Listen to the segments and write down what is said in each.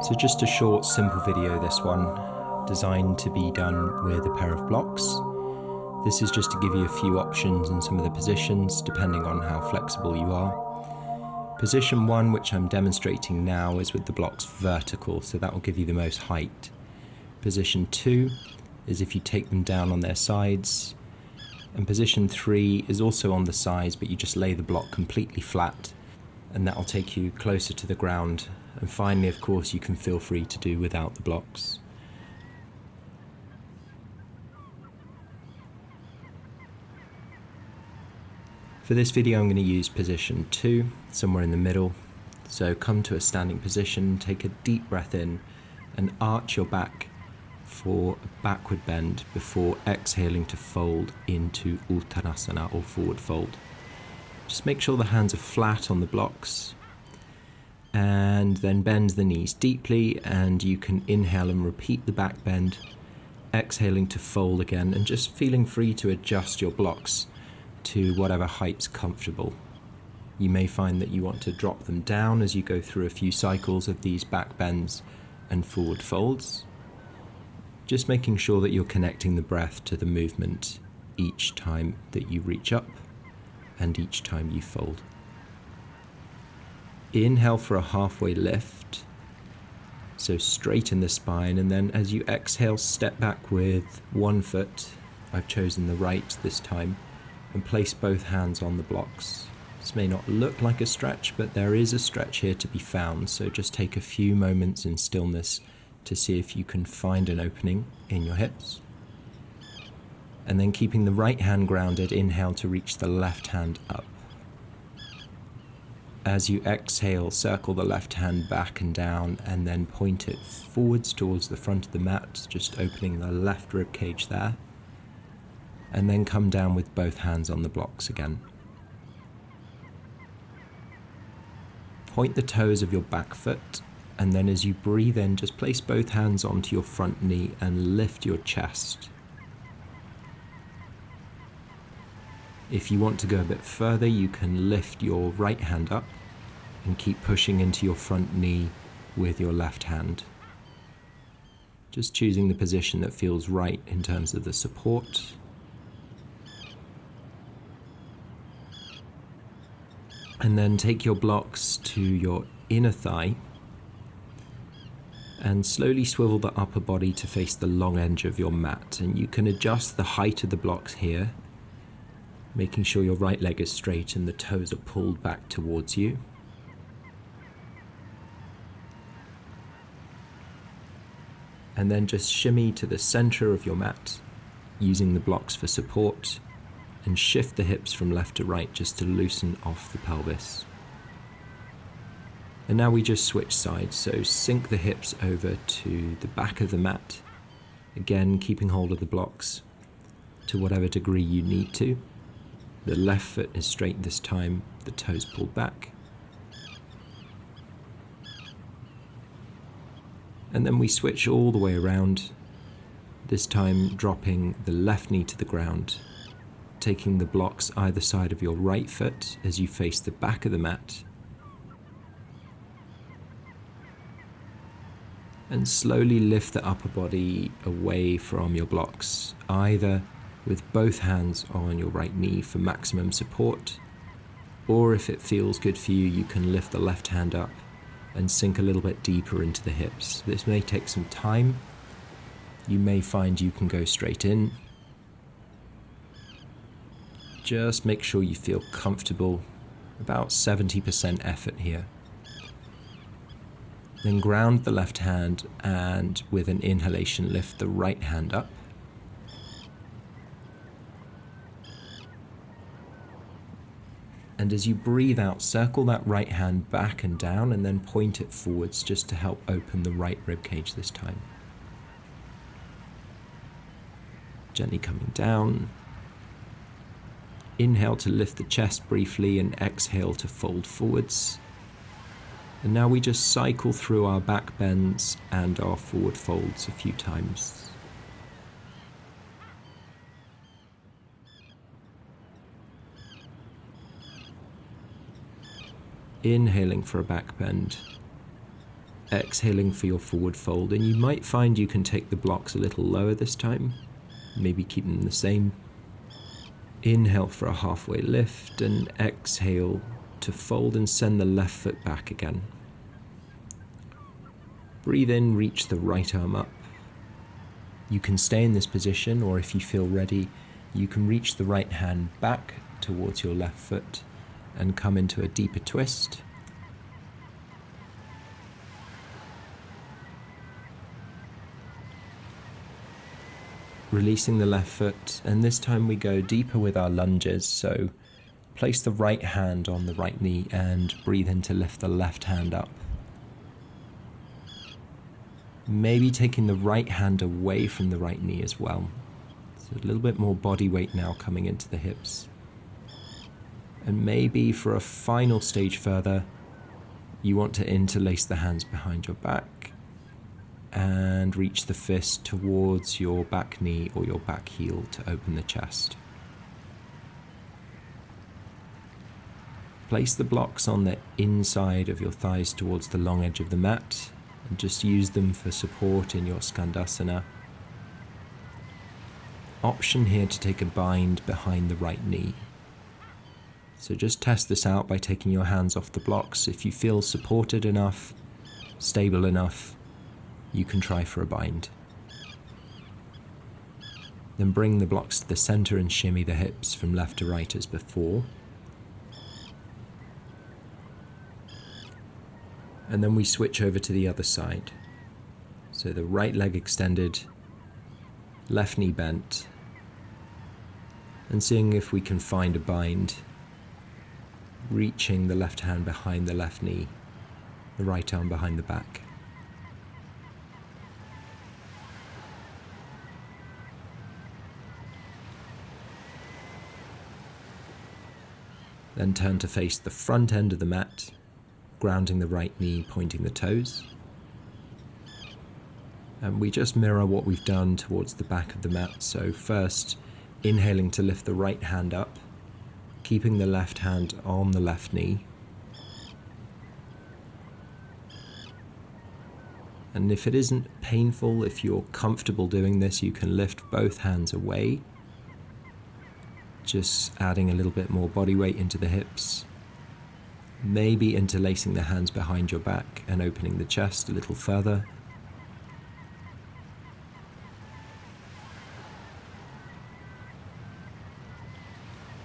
So just a short, simple video, this one, designed to be done with a pair of blocks. This is just to give you a few options in some of the positions, depending on how flexible you are. Position 1, which I'm demonstrating now, is with the blocks vertical, so that will give you the most height. Position 2 is if you take them down on their sides. And position 3 is also on the sides, but you just lay the block completely flat, and that will take you closer to the ground. And finally, of course, you can feel free to do without the blocks. For this video, I'm going to use position 2, somewhere in the middle. So come to a standing position, take a deep breath in, and arch your back for a backward bend before exhaling to fold into Uttanasana, or forward fold. Just make sure the hands are flat on the blocks, and then bend the knees deeply, and you can inhale and repeat the back bend, exhaling to fold again, and just feeling free to adjust your blocks to whatever height's comfortable. You may find that you want to drop them down as you go through a few cycles of these back bends and forward folds. Just making sure that you're connecting the breath to the movement each time that you reach up and each time you fold. Inhale for a halfway lift, so straighten the spine, and then as you exhale, step back with one foot. I've chosen the right this time, and place both hands on the blocks. This may not look like a stretch, but there is a stretch here to be found, so just take a few moments in stillness to see if you can find an opening in your hips. And then keeping the right hand grounded, inhale to reach the left hand up. As you exhale, circle the left hand back and down, and then point it forwards towards the front of the mat, just opening the left rib cage there. And then come down with both hands on the blocks again. Point the toes of your back foot, and then as you breathe in, just place both hands onto your front knee and lift your chest. If you want to go a bit further, you can lift your right hand up and keep pushing into your front knee with your left hand. Just choosing the position that feels right in terms of the support. And then take your blocks to your inner thigh and slowly swivel the upper body to face the long edge of your mat. And you can adjust the height of the blocks here, making sure your right leg is straight and the toes are pulled back towards you. And then just shimmy to the center of your mat, using the blocks for support, and shift the hips from left to right just to loosen off the pelvis. And now we just switch sides, so sink the hips over to the back of the mat, again keeping hold of the blocks to whatever degree you need to. The left foot is straight this time, the toes pulled back. And then we switch all the way around, this time dropping the left knee to the ground, taking the blocks either side of your right foot as you face the back of the mat, and slowly lift the upper body away from your blocks, either with both hands on your right knee for maximum support, or if it feels good for you, you can lift the left hand up and sink a little bit deeper into the hips. This may take some time. You may find you can go straight in. Just make sure you feel comfortable, about 70% effort here. Then ground the left hand, and with an inhalation, lift the right hand up. And as you breathe out, circle that right hand back and down, and then point it forwards just to help open the right rib cage this time. Gently coming down. Inhale to lift the chest briefly, and exhale to fold forwards. And now we just cycle through our back bends and our forward folds a few times. Inhaling for a back bend, exhaling for your forward fold, and you might find you can take the blocks a little lower this time, maybe keep them the same. Inhale for a halfway lift, and exhale to fold and send the left foot back again. Breathe in, reach the right arm up. You can stay in this position, or if you feel ready, you can reach the right hand back towards your left foot and come into a deeper twist. Releasing the left foot, and this time we go deeper with our lunges, so place the right hand on the right knee and breathe in to lift the left hand up. Maybe taking the right hand away from the right knee as well. So a little bit more body weight now coming into the hips. And maybe for a final stage further, you want to interlace the hands behind your back and reach the fist towards your back knee or your back heel to open the chest. Place the blocks on the inside of your thighs towards the long edge of the mat, and just use them for support in your Skandasana. Option here to take a bind behind the right knee. So just test this out by taking your hands off the blocks. If you feel supported enough, stable enough, you can try for a bind. Then bring the blocks to the center and shimmy the hips from left to right as before. And then we switch over to the other side. So the right leg extended, left knee bent, and seeing if we can find a bind, reaching the left hand behind the left knee, the right arm behind the back. Then turn to face the front end of the mat, grounding the right knee, pointing the toes. And we just mirror what we've done towards the back of the mat. So first, inhaling to lift the right hand up, keeping the left hand on the left knee. And if it isn't painful, if you're comfortable doing this, you can lift both hands away, just adding a little bit more body weight into the hips. Maybe interlacing the hands behind your back and opening the chest a little further.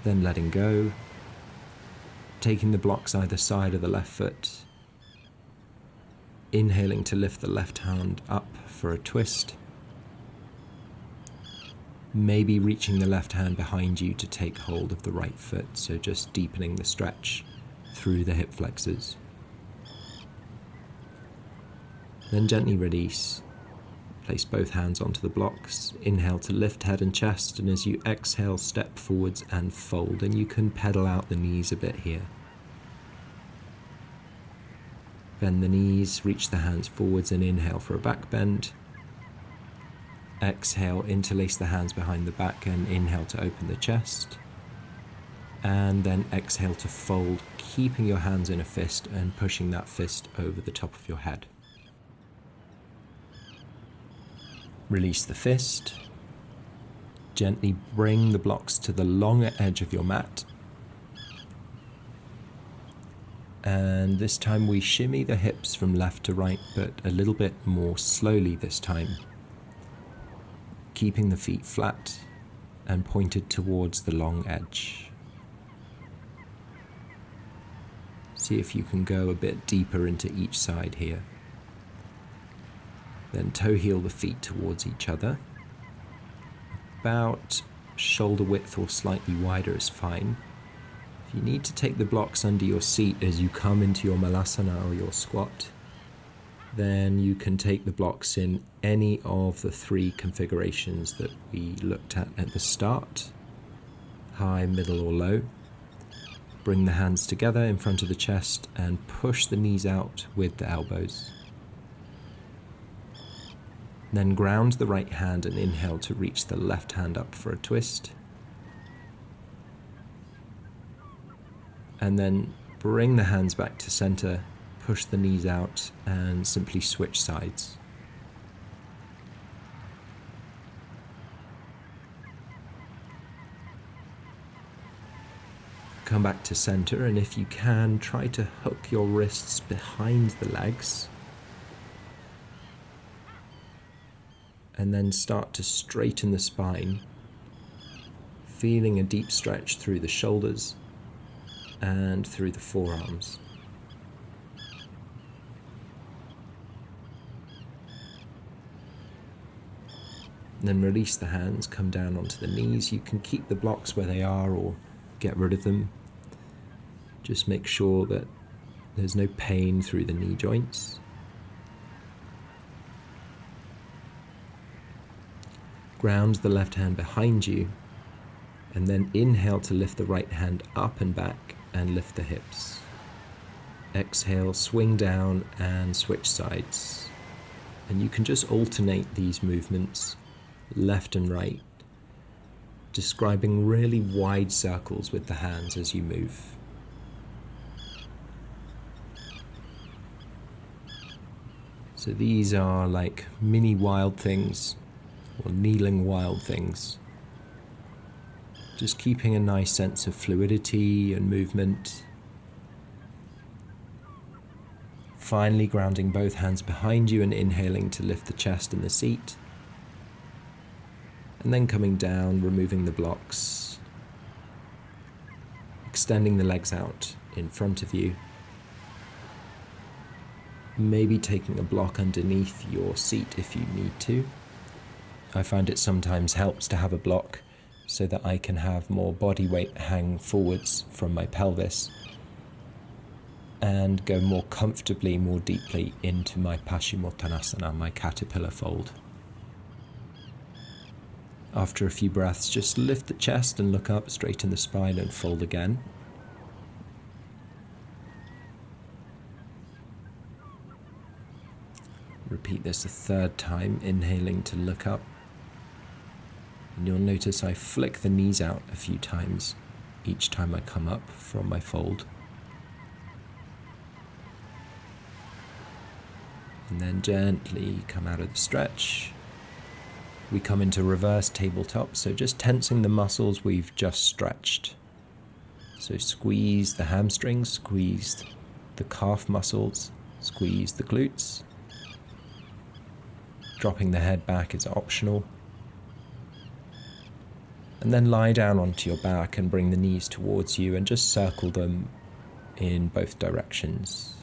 Then letting go, taking the blocks either side of the left foot, inhaling to lift the left hand up for a twist, maybe reaching the left hand behind you to take hold of the right foot, so just deepening the stretch through the hip flexors. Then gently release. Place both hands onto the blocks. Inhale to lift head and chest, and as you exhale, step forwards and fold, and you can pedal out the knees a bit here. Bend the knees, reach the hands forwards and inhale for a back bend. Exhale, interlace the hands behind the back and inhale to open the chest. And then exhale to fold, keeping your hands in a fist and pushing that fist over the top of your head. Release the fist. Gently bring the blocks to the longer edge of your mat. And this time we shimmy the hips from left to right, but a little bit more slowly this time. Keeping the feet flat and pointed towards the long edge. See if you can go a bit deeper into each side here. Then toe heel the feet towards each other. About shoulder width or slightly wider is fine. If you need to take the blocks under your seat as you come into your malasana or your squat, then you can take the blocks in any of the three configurations that we looked at the start: high, middle, or low. Bring the hands together in front of the chest and push the knees out with the elbows. Then ground the right hand and inhale to reach the left hand up for a twist. And then bring the hands back to center, push the knees out and simply switch sides. Come back to center, and if you can, try to hook your wrists behind the legs. And then start to straighten the spine, feeling a deep stretch through the shoulders and through the forearms. And then release the hands, come down onto the knees. You can keep the blocks where they are or get rid of them. Just make sure that there's no pain through the knee joints. Ground the left hand behind you, and then inhale to lift the right hand up and back and lift the hips. Exhale, swing down and switch sides. And you can just alternate these movements, left and right, describing really wide circles with the hands as you move. So these are like mini wild things, or kneeling wild things. Just keeping a nice sense of fluidity and movement. Finally grounding both hands behind you and inhaling to lift the chest and the seat. And then coming down, removing the blocks. Extending the legs out in front of you. Maybe taking a block underneath your seat if you need to. I find it sometimes helps to have a block so that I can have more body weight hang forwards from my pelvis and go more comfortably, more deeply into my Paschimottanasana, my caterpillar fold. After a few breaths, just lift the chest and look up, straighten the spine and fold again. Repeat this a third time, inhaling to look up. And you'll notice I flick the knees out a few times each time I come up from my fold. And then gently come out of the stretch. We come into reverse tabletop, so just tensing the muscles we've just stretched. So squeeze the hamstrings, squeeze the calf muscles, squeeze the glutes. Dropping the head back is optional. And then lie down onto your back and bring the knees towards you and just circle them in both directions.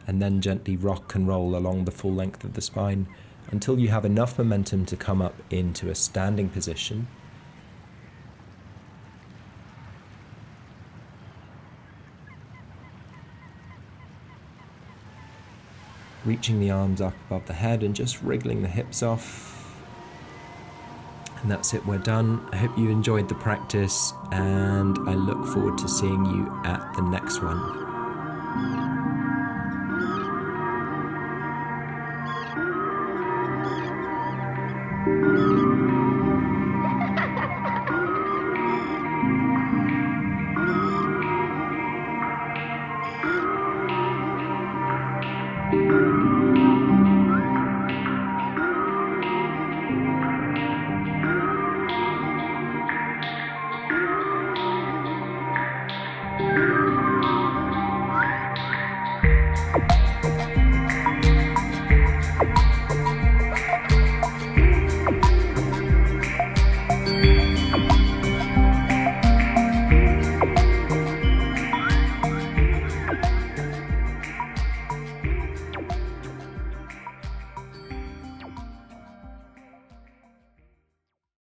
And then gently rock and roll along the full length of the spine until you have enough momentum to come up into a standing position. Reaching the arms up above the head and just wriggling the hips off. And that's it, we're done. I hope you enjoyed the practice and I look forward to seeing you at the next one.